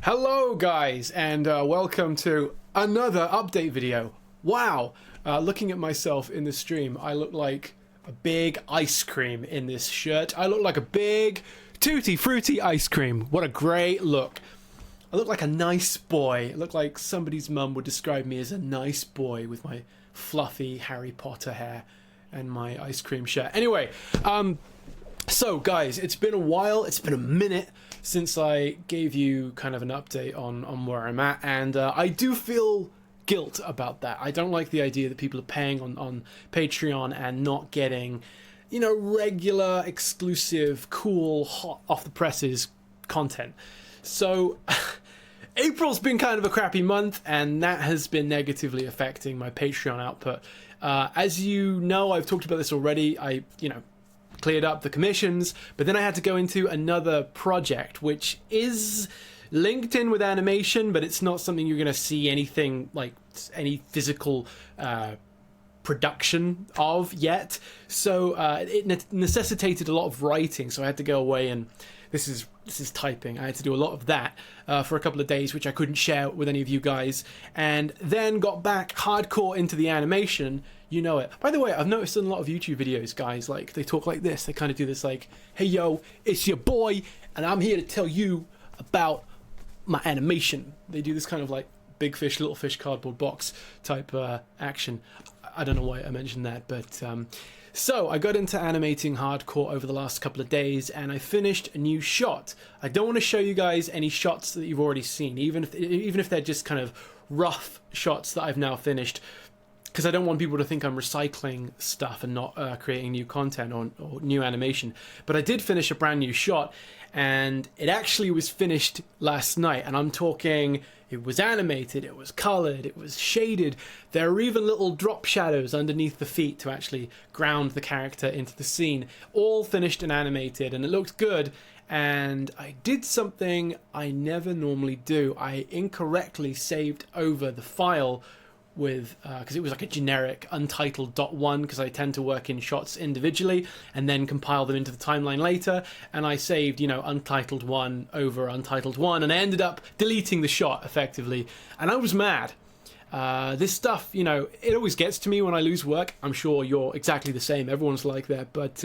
Hello guys, and welcome to another update video. Wow, looking at myself in the stream, I look like a big ice cream in this shirt. I look like a big tutti frutti ice cream. What a great look. I look like a nice boy. I look like somebody's mum would describe me as a nice boy with my fluffy Harry Potter hair and my ice cream shirt. Anyway, so guys, it's been a while, it's been a minute since I gave you kind of an update on where I'm at, and I do feel guilt about that. I don't like the idea that people are paying on Patreon and not getting, you know, regular, exclusive, cool, hot, off the presses content. So April's been kind of a crappy month, and that has been negatively affecting my Patreon output. As you know, I've talked about this already. I cleared up the commissions, but then I had to go into another project, which is linked in with animation, but it's not something you're going to see anything like any physical production of yet. So it necessitated a lot of writing, so I had to go away, and this is typing. I had to do a lot of that for a couple of days, which I couldn't share with any of you guys, and then got back hardcore into the animation. You know it. By the way, I've noticed in a lot of YouTube videos, guys, like, they talk like this. They kind of do this like, hey, yo, it's your boy, and I'm here to tell you about my animation. They do this kind of like big fish, little fish, cardboard box type action. I don't know why I mentioned that, but so I got into animating hardcore over the last couple of days, and I finished a new shot. I don't want to show you guys any shots that you've already seen, even if they're just kind of rough shots that I've now finished, because I don't want people to think I'm recycling stuff and not creating new content or new animation. But I did finish a brand new shot, and it actually was finished last night. And I'm talking, it was animated, it was colored, it was shaded. There are even little drop shadows underneath the feet to actually ground the character into the scene. All finished and animated, and it looked good. And I did something I never normally do. I incorrectly saved over the file with because it was like a generic untitled .1, because I tend to work in shots individually and then compile them into the timeline later, and I saved, you know, untitled 1 over untitled 1, and I ended up deleting the shot effectively, and I was mad. This stuff, you know, it always gets to me when I lose work. I'm sure you're exactly the same. Everyone's like that, but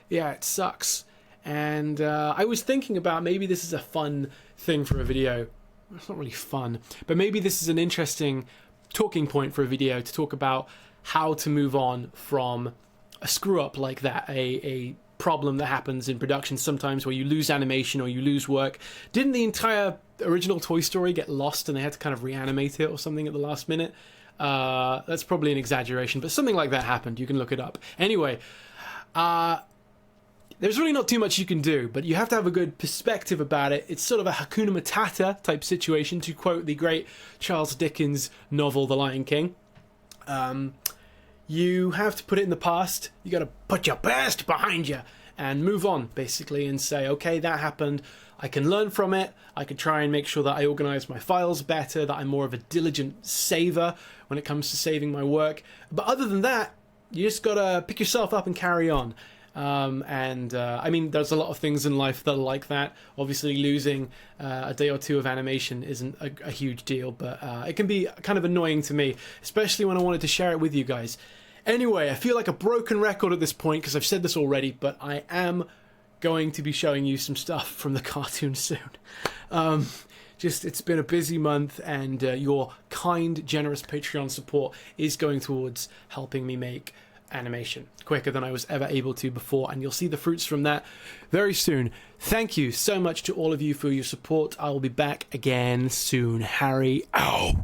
yeah, it sucks. And I was thinking about maybe this is a fun thing for a video. It's not really fun, but maybe this is an interesting talking point for a video to talk about how to move on from a screw up like that, a problem that happens in production sometimes where you lose animation or you lose work. Didn't the entire original Toy Story get lost and they had to kind of reanimate it or something at the last minute? That's probably an exaggeration, but something like that happened. You can look it up. Anyway, there's really not too much you can do, but you have to have a good perspective about it. It's sort of a Hakuna Matata type situation, to quote the great Charles Dickens novel, The Lion King. You have to put it in the past. You got to put your past behind you and move on, basically, and say, okay, that happened. I can learn from it. I can try and make sure that I organize my files better, that I'm more of a diligent saver when it comes to saving my work. But other than that, you just got to pick yourself up and carry on. I mean, there's a lot of things in life that are like that. Obviously, losing a day or two of animation isn't a huge deal, but it can be kind of annoying to me, especially when I wanted to share it with you guys. Anyway, I feel like a broken record at this point because I've said this already, but I am going to be showing you some stuff from the cartoon soon. It's been a busy month, and your kind, generous Patreon support is going towards helping me make animation quicker than I was ever able to before, and you'll see the fruits from that very soon. Thank you so much to all of you for your support. I will be back again soon. Harry out.